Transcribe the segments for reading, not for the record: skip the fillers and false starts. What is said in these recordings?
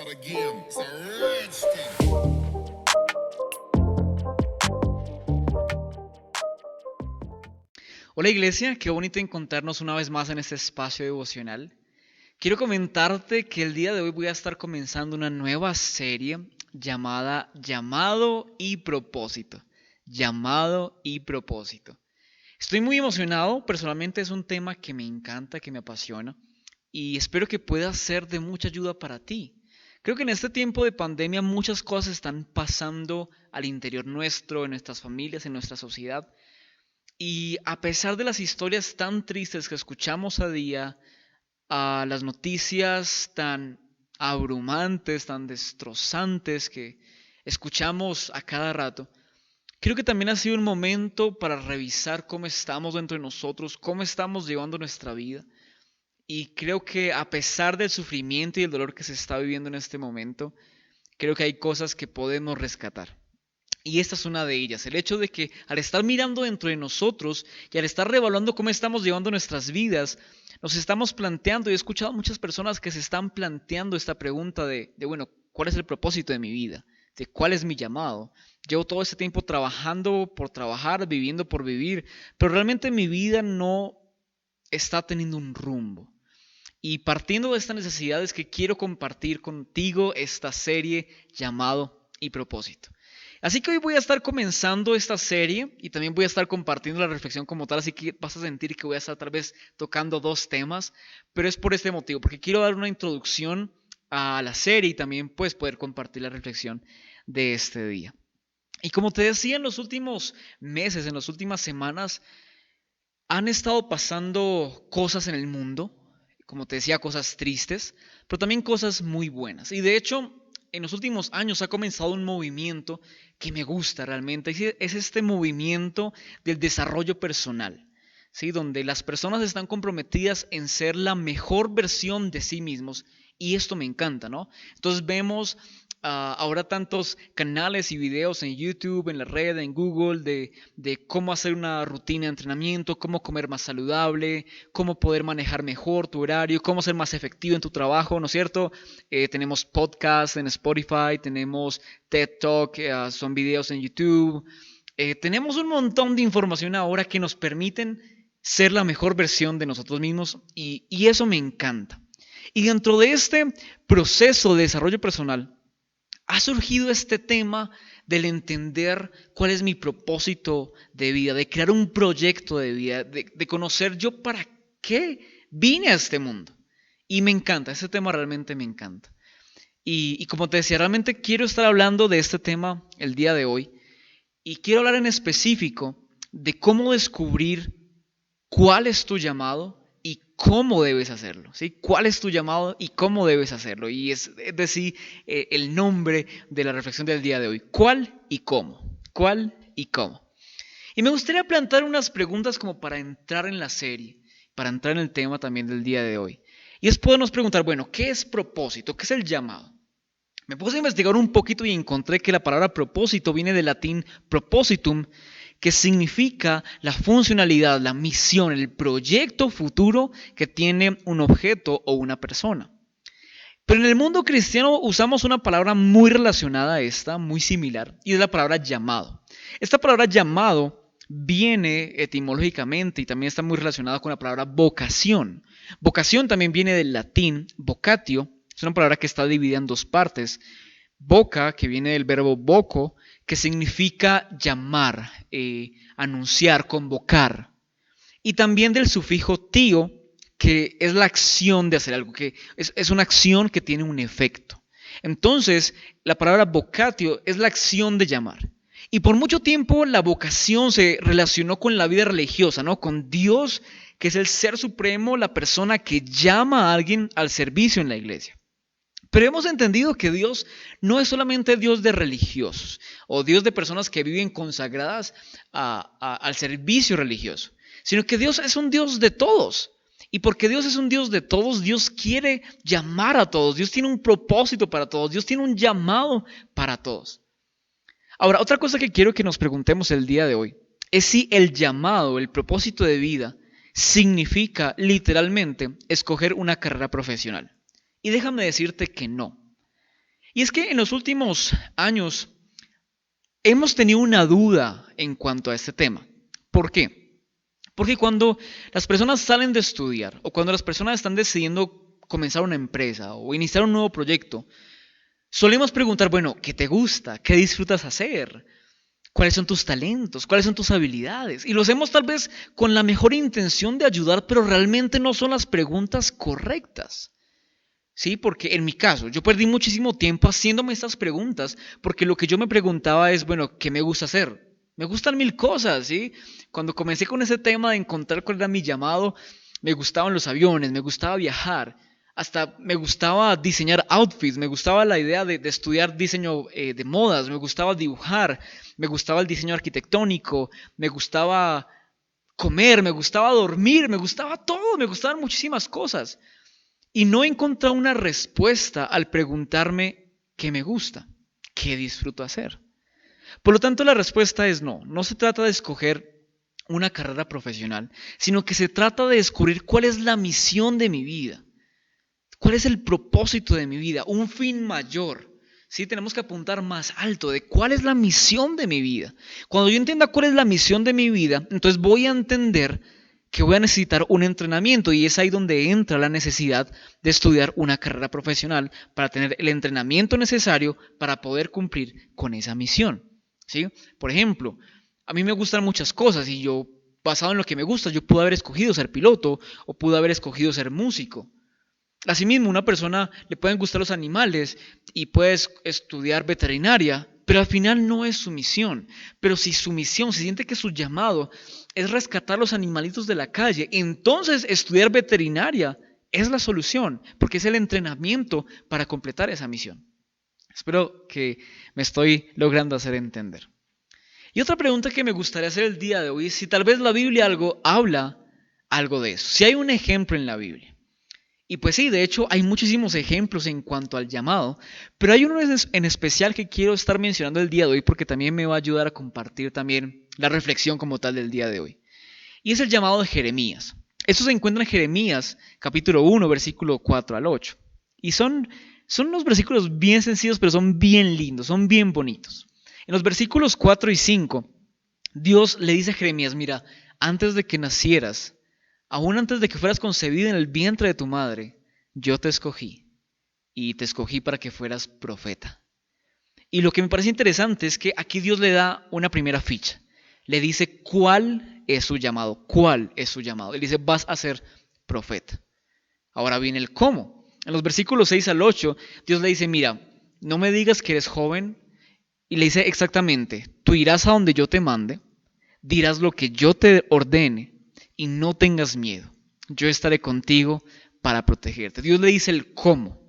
of the game. It's a rich thing. Hola Iglesia, qué bonito encontrarnos una vez más en este espacio devocional. Quiero comentarte que el día de hoy voy a estar comenzando una nueva serie llamada Llamado y Propósito. Llamado y Propósito. Estoy muy emocionado, personalmente es un tema que me encanta, que me apasiona y espero que pueda ser de mucha ayuda para ti. Creo que en este tiempo de pandemia muchas cosas están pasando al interior nuestro, en nuestras familias, en nuestra sociedad. Y a pesar de las historias tan tristes que escuchamos a día, a las noticias tan abrumantes, tan destrozantes que escuchamos a cada rato, creo que también ha sido un momento para revisar cómo estamos dentro de nosotros, cómo estamos llevando nuestra vida. Y creo que a pesar del sufrimiento y el dolor que se está viviendo en este momento, creo que hay cosas que podemos rescatar. Y esta es una de ellas, el hecho de que al estar mirando dentro de nosotros y al estar reevaluando cómo estamos llevando nuestras vidas, nos estamos planteando, y he escuchado a muchas personas que se están planteando esta pregunta bueno, ¿cuál es el propósito de mi vida? ¿De cuál es mi llamado? Llevo todo este tiempo trabajando por trabajar, viviendo por vivir, pero realmente mi vida no está teniendo un rumbo. Y partiendo de esta necesidad es que quiero compartir contigo esta serie llamado y propósito. Así que hoy voy a estar comenzando esta serie y también voy a estar compartiendo la reflexión como tal, así que vas a sentir que voy a estar tal vez tocando dos temas, pero es por este motivo, porque quiero dar una introducción a la serie y también pues poder compartir la reflexión de este día. Y como te decía, en los últimos meses, en las últimas semanas, han estado pasando cosas en el mundo, como te decía, cosas tristes, pero también cosas muy buenas. Y de hecho, en los últimos años ha comenzado un movimiento que me gusta realmente. Es este movimiento del desarrollo personal, ¿sí? Donde las personas están comprometidas en ser la mejor versión de sí mismos. Y esto me encanta, ¿no? Entonces vemos ahora tantos canales y videos en YouTube, en la red, en Google, de cómo hacer una rutina de entrenamiento, cómo comer más saludable, cómo poder manejar mejor tu horario, cómo ser más efectivo en tu trabajo, ¿no es cierto? Tenemos podcasts en Spotify, tenemos TED Talk, son videos en YouTube. Tenemos un montón de información ahora que nos permiten ser la mejor versión de nosotros mismos y eso me encanta. Y dentro de este proceso de desarrollo personal, ha surgido este tema del entender cuál es mi propósito de vida, de crear un proyecto de vida, de conocer yo para qué vine a este mundo. Y me encanta, este tema realmente me encanta. Y como te decía, realmente quiero estar hablando de este tema el día de hoy. Y quiero hablar en específico de cómo descubrir cuál es tu llamado y cómo debes hacerlo, ¿sí? ¿Cuál es tu llamado y cómo debes hacerlo? Y es decir, el nombre de la reflexión del día de hoy. ¿Cuál y cómo? ¿Cuál y cómo? Y me gustaría plantear unas preguntas como para entrar en la serie, para entrar en el tema también del día de hoy. Y es podernos preguntar, bueno, ¿qué es propósito? ¿Qué es el llamado? Me puse a investigar un poquito y encontré que la palabra propósito viene del latín propositum, que significa la funcionalidad, la misión, el proyecto futuro que tiene un objeto o una persona. Pero en el mundo cristiano usamos una palabra muy relacionada a esta, muy similar, y es la palabra llamado. Esta palabra llamado viene etimológicamente y también está muy relacionada con la palabra vocación. Vocación también viene del latín vocatio, es una palabra que está dividida en dos partes. Voca, que viene del verbo voco, que significa llamar, anunciar, convocar. Y también del sufijo tío, que es la acción de hacer algo, que es una acción que tiene un efecto. Entonces, la palabra vocatio es la acción de llamar. Y por mucho tiempo la vocación se relacionó con la vida religiosa, ¿no? Con Dios, que es el ser supremo, la persona que llama a alguien al servicio en la iglesia. Pero hemos entendido que Dios no es solamente Dios de religiosos o Dios de personas que viven consagradas al servicio religioso, sino que Dios es un Dios de todos. Y porque Dios es un Dios de todos, Dios quiere llamar a todos, Dios tiene un propósito para todos, Dios tiene un llamado para todos. Ahora, otra cosa que quiero que nos preguntemos el día de hoy es si el llamado, el propósito de vida, significa literalmente escoger una carrera profesional. Y déjame decirte que no. Y es que en los últimos años hemos tenido una duda en cuanto a este tema. ¿Por qué? Porque cuando las personas salen de estudiar o cuando las personas están decidiendo comenzar una empresa o iniciar un nuevo proyecto, solemos preguntar, bueno, ¿qué te gusta? ¿Qué disfrutas hacer? ¿Cuáles son tus talentos? ¿Cuáles son tus habilidades? Y lo hacemos tal vez con la mejor intención de ayudar, pero realmente no son las preguntas correctas. Sí, porque en mi caso, yo perdí muchísimo tiempo haciéndome estas preguntas, porque lo que yo me preguntaba es, bueno, ¿qué me gusta hacer? Me gustan mil cosas, ¿sí? Cuando comencé con ese tema de encontrar cuál era mi llamado, me gustaban los aviones, me gustaba viajar, hasta me gustaba diseñar outfits, me gustaba la idea de estudiar diseño de modas, me gustaba dibujar, me gustaba el diseño arquitectónico, me gustaba comer, me gustaba dormir, me gustaba todo, me gustaban muchísimas cosas. Y no he encontrado una respuesta al preguntarme qué me gusta, qué disfruto hacer. Por lo tanto, la respuesta es no. No se trata de escoger una carrera profesional, sino que se trata de descubrir cuál es la misión de mi vida, cuál es el propósito de mi vida, un fin mayor. Sí, tenemos que apuntar más alto de cuál es la misión de mi vida. Cuando yo entienda cuál es la misión de mi vida, entonces voy a entender que voy a necesitar un entrenamiento y es ahí donde entra la necesidad de estudiar una carrera profesional para tener el entrenamiento necesario para poder cumplir con esa misión. ¿Sí? Por ejemplo, a mí me gustan muchas cosas y yo, basado en lo que me gusta, yo pude haber escogido ser piloto o pude haber escogido ser músico. Asimismo, una persona le pueden gustar los animales y puede estudiar veterinaria, pero al final no es su misión. Pero si su misión, si siente que su llamado es rescatar los animalitos de la calle, entonces estudiar veterinaria es la solución, porque es el entrenamiento para completar esa misión. Espero que me estoy logrando hacer entender. Y otra pregunta que me gustaría hacer el día de hoy es si tal vez la Biblia habla algo de eso, si hay un ejemplo en la Biblia. Y pues sí, de hecho hay muchísimos ejemplos en cuanto al llamado, pero hay uno en especial que quiero estar mencionando el día de hoy porque también me va a ayudar a compartir también la reflexión como tal del día de hoy. Y es el llamado de Jeremías. Esto se encuentra en Jeremías capítulo 1, versículo 4 al 8. Y son unos versículos bien sencillos, pero son bien lindos, son bien bonitos. En los versículos 4 y 5, Dios le dice a Jeremías, mira, antes de que nacieras, aún antes de que fueras concebido en el vientre de tu madre, yo te escogí y te escogí para que fueras profeta. Y lo que me parece interesante es que aquí Dios le da una primera ficha. Le dice cuál es su llamado, cuál es su llamado. Él dice, vas a ser profeta. Ahora viene el cómo. En los versículos 6 al 8, Dios le dice, mira, no me digas que eres joven. Y le dice exactamente, tú irás a donde yo te mande, dirás lo que yo te ordene y no tengas miedo. Yo estaré contigo para protegerte. Dios le dice el cómo.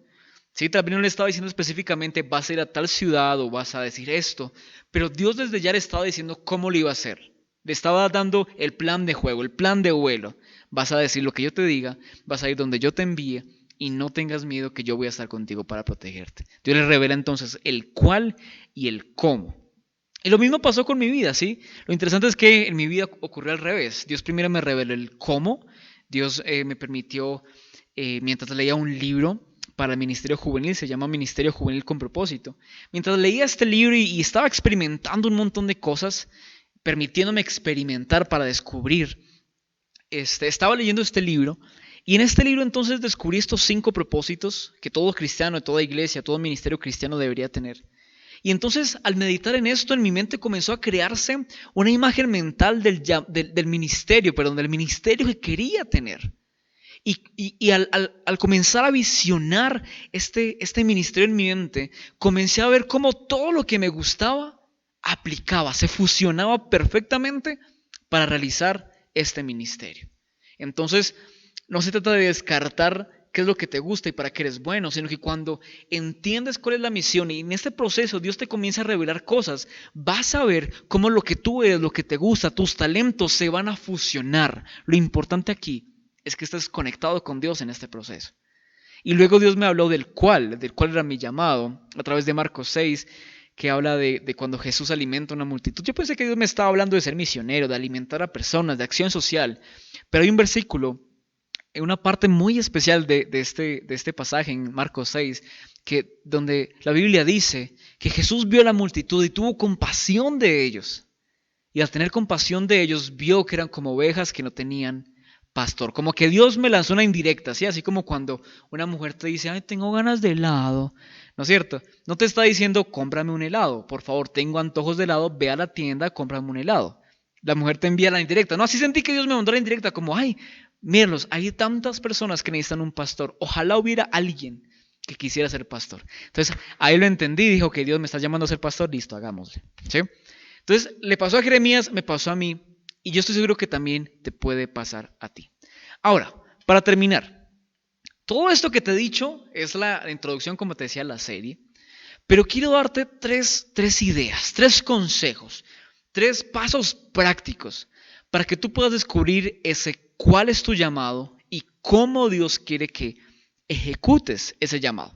Sí, también no le estaba diciendo específicamente vas a ir a tal ciudad o vas a decir esto, pero Dios desde ya le estaba diciendo cómo lo iba a hacer. Le estaba dando el plan de juego, el plan de vuelo. Vas a decir lo que yo te diga, vas a ir donde yo te envíe y no tengas miedo que yo voy a estar contigo para protegerte. Dios le revela entonces el cuál y el cómo. Y lo mismo pasó con mi vida, ¿sí? Lo interesante es que en mi vida ocurrió al revés. Dios primero me reveló el cómo. Dios me permitió, mientras leía un libro para el Ministerio Juvenil, se llama Ministerio Juvenil con Propósito. Mientras leía este libro y estaba experimentando un montón de cosas, permitiéndome experimentar para descubrir, estaba leyendo este libro y en este libro entonces descubrí estos 5 propósitos que todo cristiano, toda iglesia, todo ministerio cristiano debería tener. Y entonces al meditar en esto, en mi mente comenzó a crearse una imagen mental del ministerio, del ministerio que quería tener. Y al comenzar a visionar este ministerio en mi mente, comencé a ver cómo todo lo que me gustaba aplicaba, se fusionaba perfectamente para realizar este ministerio. Entonces, no se trata de descartar qué es lo que te gusta y para qué eres bueno, sino que cuando entiendes cuál es la misión y en este proceso Dios te comienza a revelar cosas, vas a ver cómo lo que tú eres, lo que te gusta, tus talentos se van a fusionar. Lo importante aquí es que estés conectado con Dios en este proceso. Y luego Dios me habló del cuál era mi llamado, a través de Marcos 6, que habla de cuando Jesús alimenta a una multitud. Yo pensé que Dios me estaba hablando de ser misionero, de alimentar a personas, de acción social, pero hay un versículo en una parte muy especial de este pasaje en Marcos 6, donde la Biblia dice que Jesús vio a la multitud y tuvo compasión de ellos. Y al tener compasión de ellos, vio que eran como ovejas que no tenían pastor. Como que Dios me lanzó una indirecta, ¿sí? Así como cuando una mujer te dice, ay, tengo ganas de helado, ¿no es cierto? No te está diciendo, cómprame un helado, por favor, tengo antojos de helado, ve a la tienda, cómprame un helado. La mujer te envía la indirecta. No, así sentí que Dios me mandó la indirecta, como, ay, mírenlos, hay tantas personas que necesitan un pastor. Ojalá hubiera alguien que quisiera ser pastor. Entonces, ahí lo entendí, dijo que Dios me está llamando a ser pastor, listo, hagámosle, ¿sí? Entonces, le pasó a Jeremías, me pasó a mí, y yo estoy seguro que también te puede pasar a ti. Ahora, para terminar, todo esto que te he dicho es la introducción, como te decía, a la serie, pero quiero darte tres ideas, tres consejos, tres pasos prácticos para que tú puedas descubrir cuál es tu llamado y cómo Dios quiere que ejecutes ese llamado.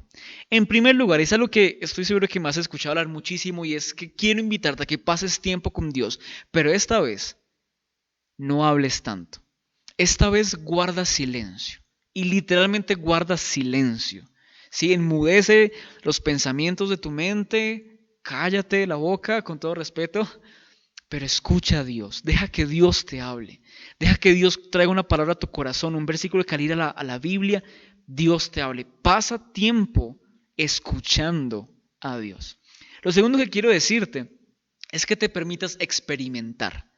En primer lugar, es algo que estoy seguro que me has escuchado hablar muchísimo y es que quiero invitarte a que pases tiempo con Dios, pero esta vez no hables tanto. Esta vez guarda silencio y literalmente guarda silencio. ¿Sí? Enmudece los pensamientos de tu mente, cállate la boca con todo respeto, pero escucha a Dios, deja que Dios te hable, deja que Dios traiga una palabra a tu corazón, un versículo que al ir a la Biblia, Dios te hable. Pasa tiempo escuchando a Dios. Lo segundo que quiero decirte es que te permitas experimentar.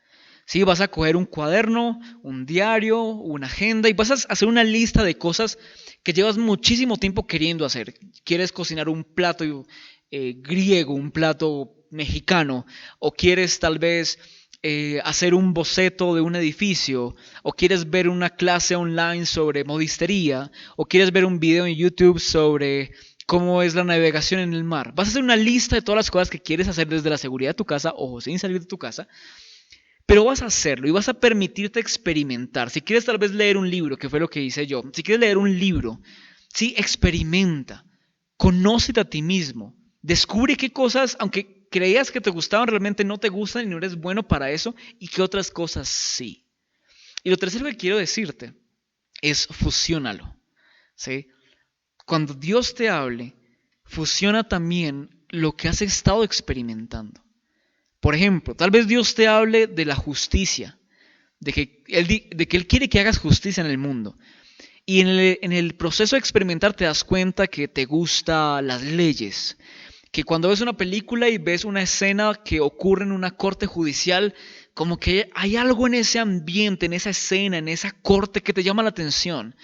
Sí, vas a coger un cuaderno, un diario, una agenda y vas a hacer una lista de cosas que llevas muchísimo tiempo queriendo hacer. Quieres cocinar un plato griego, un plato mexicano, o quieres tal vez hacer un boceto de un edificio, o quieres ver una clase online sobre modistería, o quieres ver un video en YouTube sobre cómo es la navegación en el mar. Vas a hacer una lista de todas las cosas que quieres hacer desde la seguridad de tu casa o sin salir de tu casa. Pero vas a hacerlo y vas a permitirte experimentar. Si quieres tal vez leer un libro, que fue lo que hice yo. Si quieres leer un libro, sí, experimenta. Conócete a ti mismo. Descubre qué cosas, aunque creías que te gustaban, realmente no te gustan y no eres bueno para eso. Y qué otras cosas sí. Y lo tercero que quiero decirte es fusiónalo. ¿Sí? Cuando Dios te hable, fusiona también lo que has estado experimentando. Por ejemplo, tal vez Dios te hable de la justicia, de que Él quiere que hagas justicia en el mundo. Y en el proceso de experimentar te das cuenta que te gustan las leyes, que cuando ves una película y ves una escena que ocurre en una corte judicial, como que hay algo en ese ambiente, en esa escena, en esa corte que te llama la atención.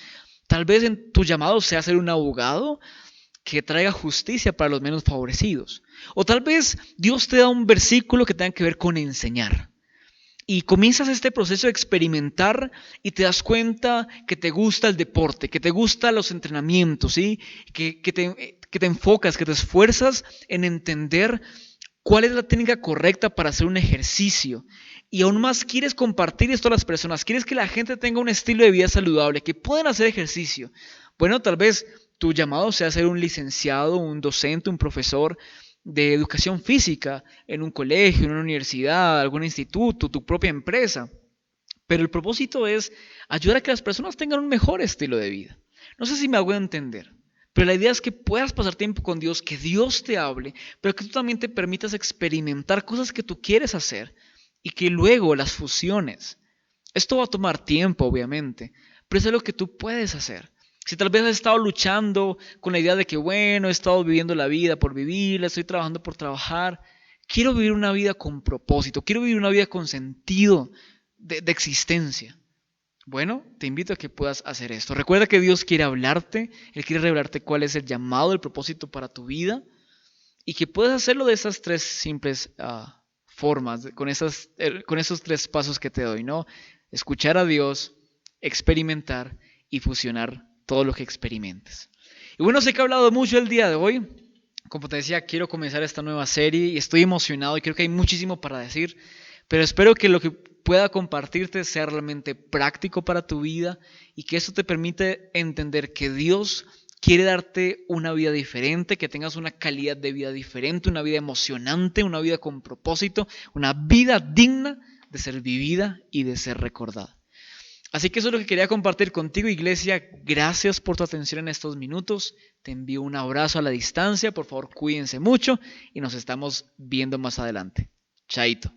Tal vez en tu llamado sea ser un abogado que traiga justicia para los menos favorecidos. O tal vez Dios te da un versículo que tenga que ver con enseñar. Y comienzas este proceso de experimentar y te das cuenta que te gusta el deporte, que te gustan los entrenamientos, ¿sí? Que te enfocas, que te esfuerzas en entender cuál es la técnica correcta para hacer un ejercicio. Y aún más quieres compartir esto a las personas, quieres que la gente tenga un estilo de vida saludable, que puedan hacer ejercicio. Bueno, tal vez tu llamado sea ser un licenciado, un docente, un profesor de educación física en un colegio, en una universidad, algún instituto, tu propia empresa. Pero el propósito es ayudar a que las personas tengan un mejor estilo de vida. No sé si me hago entender, pero la idea es que puedas pasar tiempo con Dios, que Dios te hable, pero que tú también te permitas experimentar cosas que tú quieres hacer y que luego las fusiones. Esto va a tomar tiempo, obviamente, pero es algo que tú puedes hacer. Si tal vez has estado luchando con la idea de que, bueno, he estado viviendo la vida por vivirla, estoy trabajando por trabajar, quiero vivir una vida con propósito, quiero vivir una vida con sentido de existencia. Bueno, te invito a que puedas hacer esto. Recuerda que Dios quiere hablarte, Él quiere revelarte cuál es el llamado, el propósito para tu vida y que puedes hacerlo de esas tres simples formas, con esos tres pasos que te doy, ¿no? Escuchar a Dios, experimentar y fusionar todo lo que experimentes. Y bueno, sé que he hablado mucho el día de hoy. Como te decía, quiero comenzar esta nueva serie y estoy emocionado y creo que hay muchísimo para decir, pero espero que lo que pueda compartirte sea realmente práctico para tu vida y que eso te permite entender que Dios quiere darte una vida diferente, que tengas una calidad de vida diferente, una vida emocionante, una vida con propósito, una vida digna de ser vivida y de ser recordada. Así que eso es lo que quería compartir contigo, iglesia. Gracias por tu atención en estos minutos. Te envío un abrazo a la distancia. Por favor, cuídense mucho y nos estamos viendo más adelante. Chaito.